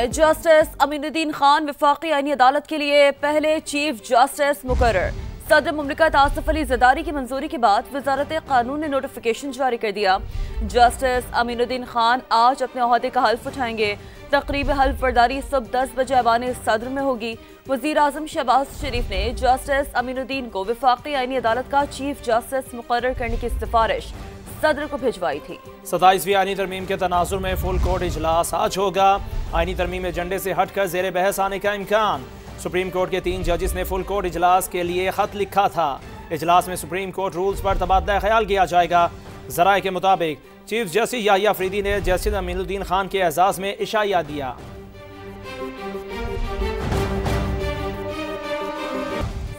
Justice Aminuddin Khan वफाकी आईनी अदालत के लिए पहले चीफ जस्टिस मुकर्रर। सदर मुमलिकत आसिफ अली ज़रदारी की मंजूरी के बाद वजारत कानून ने नोटिफिकेशन जारी कर दिया। जस्टिस अमीनुद्दीन खान आज अपने ओहदे का हल्फ उठाएंगे। तकरीब हल्फ बर्दारी सुबह 10 बजे ऐवान सदर में होगी। वज़ीर आज़म शहबाज शरीफ ने जस्टिस अमीनुद्दीन को वफाकी आईनी अदालत का चीफ जस्टिस मुकर्रर करने की सिफारिश सदर को भिजवाई थी। 27वीं आईनी तरमीम के तनाजुर में फुल कोर्ट इजलास आज होगा। आईनी तरमीम एजेंडे से हटकर ज़ेर बहस आने का इम्कान। सुप्रीम कोर्ट के 3 जजेस ने फुल कोर्ट इजलास के लिए खत लिखा था। इजलास में सुप्रीम कोर्ट रूल्स पर तबादला ख्याल किया जाएगा। ज़राए के मुताबिक चीफ जस्टिस याहिया अफरीदी ने जस्टिस अमीनुद्दीन खान के एजाज़ में इशाया दिया।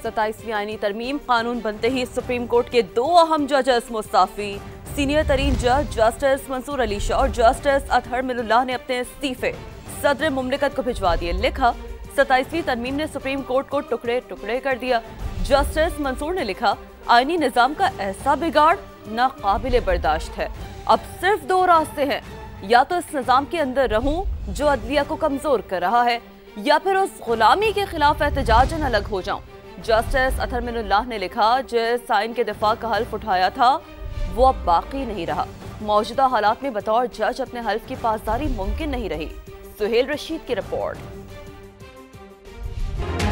27वीं आईनी तरमीम कानून बनते ही सुप्रीम कोर्ट के 2 अहम जजेस मुस्ताफी। सीनियर तरीन जज जस्टिस मंसूर अली शाह और जस्टिस अतहर मिनुल्लाह ने अपने इस्तीफे सदर मुमलिकत को भिजवा दिए। लिखा, 27वीं तरमीम ने सुप्रीम कोर्ट को टुकड़े टुकड़े कर दिया। जस्टिस मंसूर ने लिखा, आईनी निज़ाम का ऐसा बिगाड़ नाकाबिले बर्दाश्त है। अब सिर्फ 2 रास्ते हैं, या तो इस निज़ाम के अंदर रहूं जो अदलिया को कमजोर कर रहा है, या फिर उस गुलामी के खिलाफ एहतजाजन अलग हो जाऊं। जस्टिस अतहर मिनुल्लाह ने लिखा, जिस आइन के दिफा का हल्फ उठाया था वो अब बाकी नहीं रहा। मौजूदा हालात में बतौर जज अपने हल्फ की पासदारी मुमकिन नहीं रही। सुहेल रशीद की रिपोर्ट।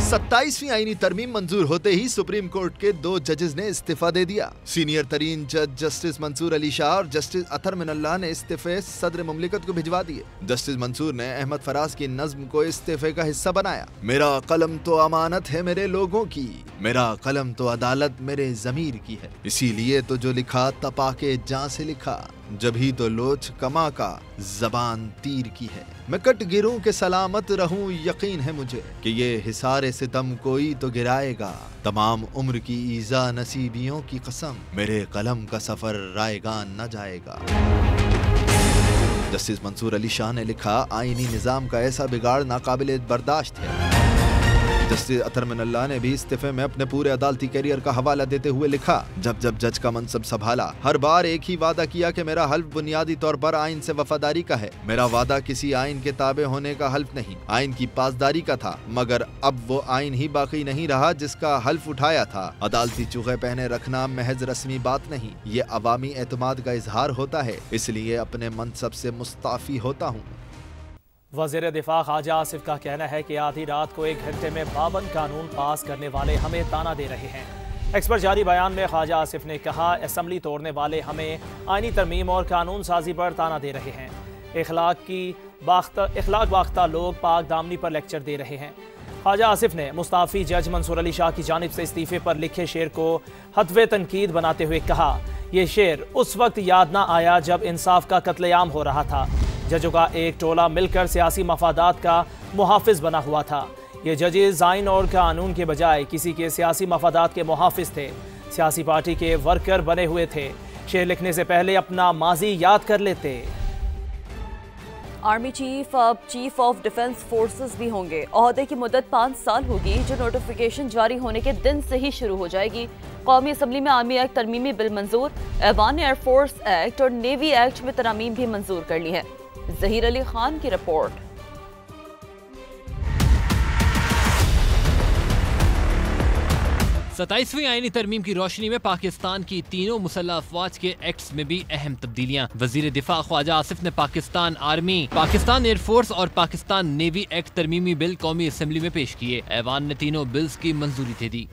27वीं आईनी तरमीम मंजूर होते ही सुप्रीम कोर्ट के 2 जजेस ने इस्तीफा दे दिया। सीनियर तरीन जज जस्टिस मंसूर अली शाह और जस्टिस अतहर मिनुल्लाह ने इस्तीफे सदर मुमलिकत को भिजवा दिए। जस्टिस मंसूर ने अहमद फराज की नज्म को इस्तीफे का हिस्सा बनाया। मेरा कलम तो अमानत है मेरे लोगों की, मेरा कलम तो अदालत मेरे ज़मीर की है, इसीलिए तो जो लिखा तपा के जां से लिखा, जभी तो लोच कमा का जबान तीर की है। मैं कट गिरूं के सलामत रहूं, यकीन है मुझे कि ये हिसारे सितम कोई तो गिराएगा। तमाम उम्र की ईजा नसीबियों की कसम, मेरे कलम का सफर रायगान न जाएगा। जस्टिस मंसूर अली शाह ने लिखा, आईनी निज़ाम का ऐसा बिगाड़ नाकाबिले बर्दाश्त है। जस्टिस अतहर मिनुल्लाह ने भी इस्तीफे में अपने पूरे अदालती करियर का हवाला देते हुए लिखा, जब जब जज का मनसब संभाला हर बार एक ही वादा किया कि मेरा हल्फ बुनियादी तौर पर आइन से वफादारी का है। मेरा वादा किसी आइन के ताबे होने का हल्फ नहीं, आइन की पासदारी का था। मगर अब वो आइन ही बाकी नहीं रहा जिसका हल्फ उठाया था। अदालती चूहे पहने रखना महज रस्मी बात नहीं, ये अवामी एतमाद का इजहार होता है, इसलिए अपने मनसब से मुस्ताफी होता हूँ। वज़ीर दिफा ख्वाजा आसिफ का कहना है कि आधी रात को 1 घंटे में 52 कानून पास करने वाले हमें ताना दे रहे हैं। एक्स पर जारी बयान में ख्वाजा आसिफ ने कहा, असम्बली तोड़ने वाले हमें आईनी तरमीम और कानून साजी पर ताना दे रहे हैं। इखलाक बाख्ता लोग पाक दामनी पर लेक्चर दे रहे हैं। ख्वाजा आसिफ ने मुस्ताफ़ी जज मंसूर अली शाह की जानिब से इस्तीफे पर लिखे शेर को हत्वे तनकीद बनाते हुए कहा, यह शेर उस वक्त याद ना आया जब इंसाफ का कत्लेआम हो रहा था। जजों का एक टोला मिलकर सियासी मफादात का मुहाफिज बना हुआ था। ये जजेस आइन और कानून के बजाय किसी के सियासी मफादात के मुहाफिज थे, सियासी पार्टी के वर्कर बने हुए थे। शेर लिखने से पहले अपना माजी याद कर लेते। आर्मी चीफ अब चीफ ऑफ डिफेंस फोर्सेस भी होंगे। ओहदे की मुद्दत 5 साल होगी, जो नोटिफिकेशन जारी होने के दिन से ही शुरू हो जाएगी। कौमी असम्बली में आर्मी एक्ट तरमीमी बिल मंजूर, ऐवान ने एयरफोर्स एक्ट और नेवी एक्ट में तरमीम भी मंजूर कर ली है। ज़हीर अली खान की रिपोर्ट। 27वीं आईनी तरमीम की रोशनी में पाकिस्तान की तीनों मुसल्लह अफवाज के एक्ट्स में भी अहम तब्दीलियां। वजीर दिफा ख्वाजा आसिफ ने पाकिस्तान आर्मी, पाकिस्तान एयरफोर्स और पाकिस्तान नेवी एक्ट तरमीमी बिल कौमी असम्बली में पेश किए। ऐवान ने तीनों बिल्स की मंजूरी दे दी।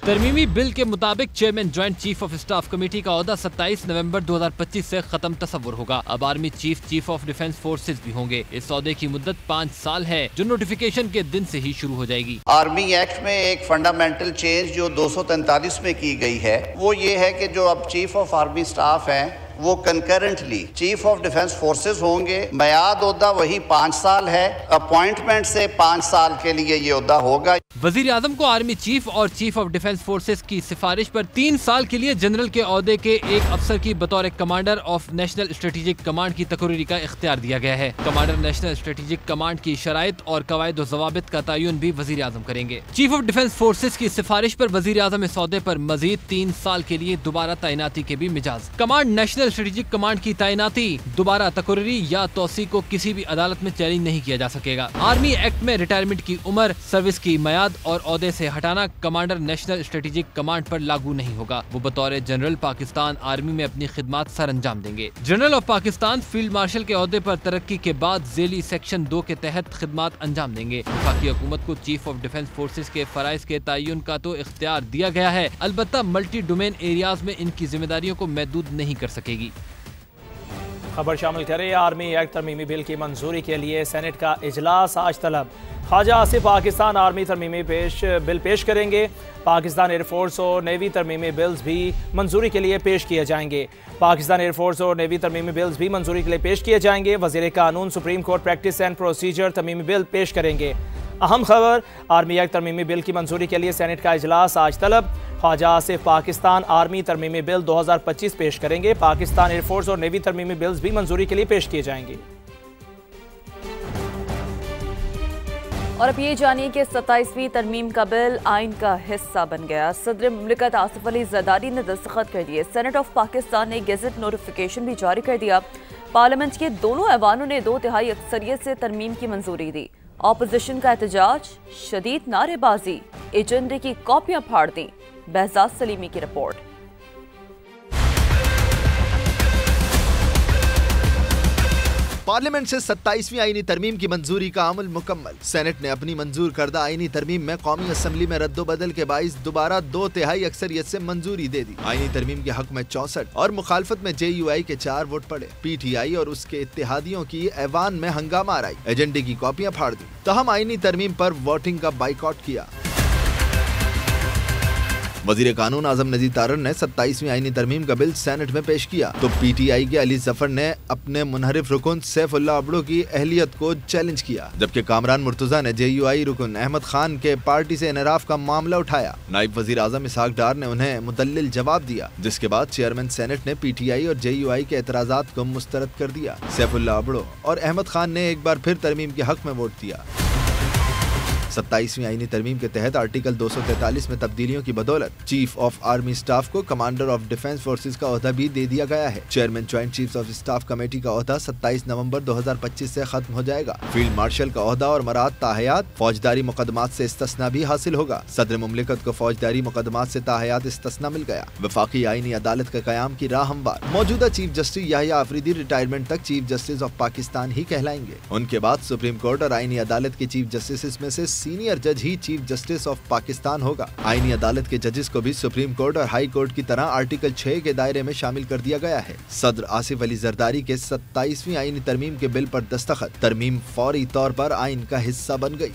तरमीमी बिल के मुताबिक chairman joint chief of staff committee का ओहदा 27 नवंबर 2025 से खत्म तस्वुर होगा। अब army chief of defence forces भी होंगे। इस ओहदे की मुद्दत 5 साल है, जो नोटिफिकेशन के दिन से ही शुरू हो जाएगी। आर्मी एक्ट में एक फंडामेंटल चेंज जो 243 में की गई है, वो ये है कि जो अब चीफ ऑफ आर्मी स्टाफ हैं वो concurrently chief of defence forces होंगे। मयाद ओहदा वही 5 साल है, अपॉइंटमेंट से 5 साल के लिए ये ओहदा होगा। वजीर आजम को आर्मी चीफ और चीफ ऑफ डिफेंस फोर्सेस की सिफारिश पर 3 साल के लिए जनरल के ओहदे के एक अफसर की बतौर commander of national strategic command की तकर्री का इख्तियार दिया गया है। कमांडर नेशनल स्ट्रेटेजिक कमांड की शराइत और कवायद ज़वाबित का तयन भी वजीर आजम करेंगे। चीफ ऑफ डिफेंस फोर्सेस की सिफारिश पर वजीर आजम इस ओहदे पर मजीद 3 साल के लिए दोबारा तैनाती के भी मिजाज। कमांड नेशनल स्ट्रेटेजिक कमांड की तैनाती दोबारा तकर्री या तोसी को किसी भी अदालत में चैलेंज नहीं किया जा सकेगा। आर्मी एक्ट में रिटायरमेंट की उम्र, सर्विस की मियाद और ओहदे से हटाना कमांडर नेशनल स्ट्रेटेजिक कमांड पर लागू नहीं होगा। वो बतौर जनरल पाकिस्तान आर्मी में अपनी खिदमत सर अंजाम देंगे। General of Pakistan field marshal के ओहदे पर तरक्की के बाद झेली सेक्शन 2 के तहत खिदमत अंजाम देंगे। वफाकी हुकूमत को चीफ ऑफ डिफेंस फोर्सेस के फराइज के तयन का तो इख्तियार दिया गया है, अलबत्ता मल्टी डोमेन एरियाज में इनकी जिम्मेदारियों को महदूद नहीं कर सकेगी। खबर शामिल करें, आर्मी एक्ट तरमीमी बिल की मंजूरी के लिए सेनेट का इजलास आज तलब। ख्वाजा आसिफ पाकिस्तान आर्मी तरमीमी बिल पेश करेंगे। पाकिस्तान एयरफोर्स और नेवी तरमीमी बिल्स भी मंजूरी के लिए पेश किए जाएंगे। पाकिस्तान एयरफोर्स और नेवी तरमीमी बिल्स भी मंजूरी के लिए पेश किए जाएंगे। वज़ीर कानून supreme court practice and procedure तरमीमी बिल पेश करेंगे। अहम खबर, आर्मी एक्ट तरमीमी बिल की मंजूरी के लिए सेनेट का इजलास आज तलब। ख्वाजा आसिफ पाकिस्तान आर्मी तरमीमी बिल 2025 पेश करेंगे। पाकिस्तान एयरफोर्स और नेवी तरमीमी बिल्स भी मंजूरी के लिए पेश किए जाएंगे। और अब ये जानिए कि 27वीं तरमीम का बिल आइन का हिस्सा बन गया। सदर मुमलिकत आसिफ अली जरदारी ने दस्तखत कर दिए। सेनेट ऑफ पाकिस्तान ने गेजेट नोटिफिकेशन भी जारी कर दिया। पार्लियामेंट के दोनों ऐवानों ने 2/3 अक्सरियत से तरमीम की मंजूरी दी। ऑपोजिशन का एहतजाज, शदीद नारेबाजी, एजेंडे की कॉपियां फाड़ दी। बहजाद सलीमी की रिपोर्ट। पार्लियामेंट से 27वीं आईनी तरमीम की मंजूरी का अमल मुकम्मल। सेनेट ने अपनी मंजूर करदा आईनी तरमीम में कौमी असम्बली में रद्दोबदल के बाइस दोबारा 2/3 अक्सरियत से मंजूरी दे दी। आईनी तरमीम के हक में 64 और मुखालफत में JUI के 4 वोट पड़े। PTI और उसके इत्तेहादियों की ऐवान में हंगामा आई, एजेंडे की कॉपियां फाड़ दी। तहम आईनी तरमीम पर वोटिंग का बाइकआउट किया। वजीर कानून आजम नजीर तारर ने 27वीं आईनी तरमीम का बिल सेनेट में पेश किया तो PTI के अली जफर ने अपने मुनहरिफ रुकन सैफुल्लाह अबड़ो की अहलियत को चैलेंज किया, जबकि कामरान मुर्तजा ने JUI रुकन अहमद खान के पार्टी से इनराफ का मामला उठाया। नायब वजीर आजम इसहाक डार ने उन्हें मुदल्लिल जवाब दिया, जिसके बाद चेयरमैन सेनेट ने PTI और JUI के एतराजात को मुस्तरद कर दिया। सैफुल्लाह अबड़ो और अहमद खान ने एक बार फिर तरमीम के हक में वोट दिया। 27वीं आईनी तरमीम के तहत आर्टिकल 243 में तब्दीलियों की बदौलत चीफ ऑफ आर्मी स्टाफ को कमांडर ऑफ डिफेंस फोर्सेस का ओहदा भी दे दिया गया है। Chairman joint chiefs of staff committee का ओहदा 27 नवंबर 2025 से खत्म हो जाएगा। फील्ड मार्शल का ओहदा और मराद ताहयात फौजदारी मुकदमात से इस्तिस्ना भी हासिल होगा। सदर मुमलिकत को फौजदारी मुकदमात से ताहयात इस्तिस्ना मिल गया। वफाकी आईनी अदालत के कयाम की राह हमवार। मौजूदा chief justice Yahya Afridi retirement तक चीफ जस्टिस ऑफ पाकिस्तान ही कहलाएंगे। उनके बाद सुप्रीम कोर्ट और आईनी अदालत के चीफ जस्टिस में से सीनियर जज ही चीफ जस्टिस ऑफ पाकिस्तान होगा। आईनी अदालत के जजेस को भी सुप्रीम कोर्ट और हाई कोर्ट की तरह आर्टिकल 6 के दायरे में शामिल कर दिया गया है। सदर आसिफ अली जरदारी के 27वीं आईनी तरमीम के बिल पर दस्तखत, तरमीम फौरी तौर पर आइन का हिस्सा बन गई।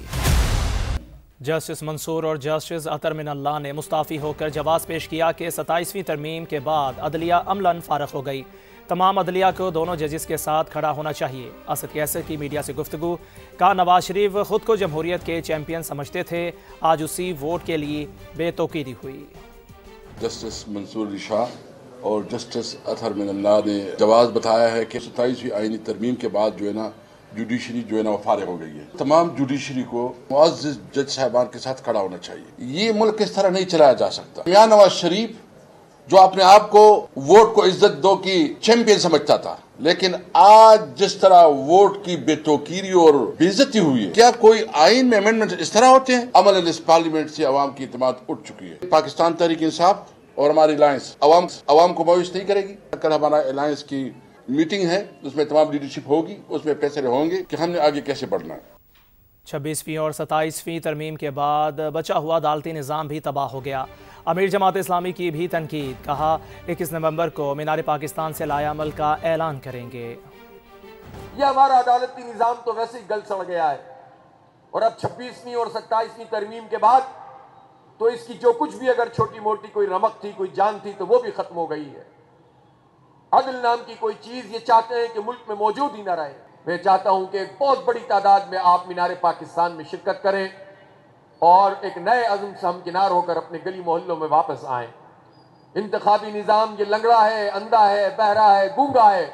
जस्टिस मंसूर और जस्टिस अतर मिनल्लाह ने मुस्ताफी होकर जवाब पेश किया कि 27वीं तरमीम के बाद अदलिया अमलन फारग हो गई। तमाम अदलिया को दोनों जजेस के साथ खड़ा होना चाहिए। असद कैसर की मीडिया से गुफ्तगू, कहा नवाज शरीफ खुद को जमहूरियत के चैंपियन समझते थे, आज उसी वोट के लिए बेतौकीदी हुई। जस्टिस मंसूर अली शाह और जस्टिस अतर मिनल्लाह ने जवाब बताया है कि 27वीं आईनी तरमीम के बाद जो है ना जुडिशरी जो है ना वो फारिग हो गई है। तमाम जुडिशरी को मुअज़्ज़िज़ जज साहबान के साथ खड़ा होना चाहिए। ये मुल्क इस तरह नहीं चलाया जा सकता। मियां नवाज शरीफ जो अपने आप को वोट को इज्जत दो की चैंपियन समझता था, लेकिन आज जिस तरह वोट की बेतौकीरी और बेइज्जती हुई है, क्या कोई आइन में अमेंडमेंट इस तरह होते हैं? अमल इस पार्लियामेंट से अवाम की इत्मीनान उठ चुकी है। पाकिस्तान तहरीक इंसाफ और हमारी अलायंस अवाम को मायूस नहीं करेगी। कल हमारा अलायंस की मीटिंग है, उसमें तमाम लीडरशिप होगी, उसमें फैसले होंगे कि हमने आगे कैसे बढ़ना है। 26वीं और 27वीं तरमीम के बाद बचा हुआ अदालती निज़ाम भी तबाह हो गया। अमीर जमात इस्लामी की भी तनकीद, कहा 21 नवंबर को मीनार पाकिस्तान से लाया अमल का ऐलान करेंगे। यह हमारा अदालती निज़ाम तो वैसे ही गल सड़ गया है और अब 26वीं और 27वीं तरमीम के बाद तो इसकी जो कुछ भी अगर छोटी मोटी कोई रमक थी, कोई जान थी, तो वो भी खत्म हो गई है। अदल नाम की कोई चीज ये चाहते हैं कि मुल्क में मौजूद ही ना रहे। मैं चाहता हूं कि एक बहुत बड़ी तादाद में आप मीनार पाकिस्तान में शिरकत करें اور ایک نئے عزم سے ہمکنار ہو کر اپنے گلی محلوں میں واپس آئیں۔ انتخابی نظام یہ لنگڑا ہے، اندھا ہے، بہرا ہے، گونگا ہے،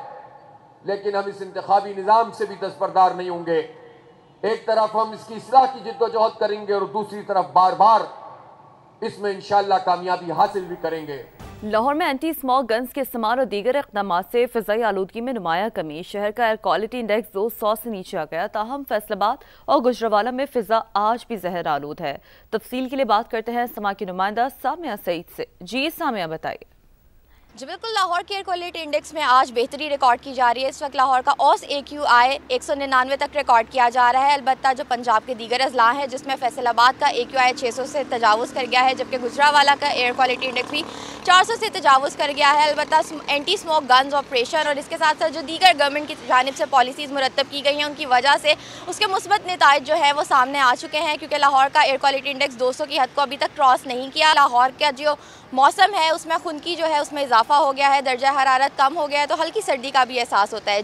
لیکن ہم اس انتخابی نظام سے بھی دستبردار نہیں ہوں گے۔ ایک طرف ہم اس کی اصلاح کی جد و جہد کریں گے اور دوسری طرف بار بار اس میں انشاءاللہ کامیابی حاصل بھی کریں گے۔ لاہور میں اینٹی اسموگ گنز کے استعمال اور دیگر اقدامات سے فضائی آلودگی میں نمایاں کمی۔ شہر کا ایئر کوالٹی انڈیکس 200 سے نیچے آ گیا، تاہم فیصل آباد اور گجرانوالہ میں فضا آج بھی زہر آلود ہے۔ تفصیل کے لیے بات کرتے ہیں سما کی نمائندہ سامیہ سعید سے۔ جی سامیہ بتائیے۔ جی بالکل، لاہور کے ایئر کوالٹی انڈیکس میں آج بہتری ریکارڈ کی جا رہی ہے۔ اس وقت لاہور کا اوس AQI 199 تک ریکارڈ کیا جا رہا ہے۔ البتہ جو پنجاب کے دیگر اضلاع ہیں جس میں فیصل آباد کا AQI 600 سے تجاوز کر گیا ہے، جبکہ گجرانوالہ کا ایئر کوالٹی انڈیکس بھی 400 سے تجاوز کر گیا ہے۔ البتہ اینٹی اسموک گنز آپریشن اور اس کے ساتھ ساتھ جو دیگر گورنمنٹ کی جانب سے پالیسیز مرتب کی گئی ہیں ان کی وجہ سے اس کے مثبت نتائج جو ہے وہ سامنے آ چکے ہیں، کیونکہ لاہور کا ایئر کوالٹی انڈیکس 200 کی حد کو ابھی تک کراس نہیں کیا۔ لاہور کا جو موسم ہے اس میں خنکی جو ہے اس میں اضافہ ہو گیا ہے، درجہ حرارت کم ہو گیا ہے، تو ہلکی سردی کا بھی احساس ہوتا ہے۔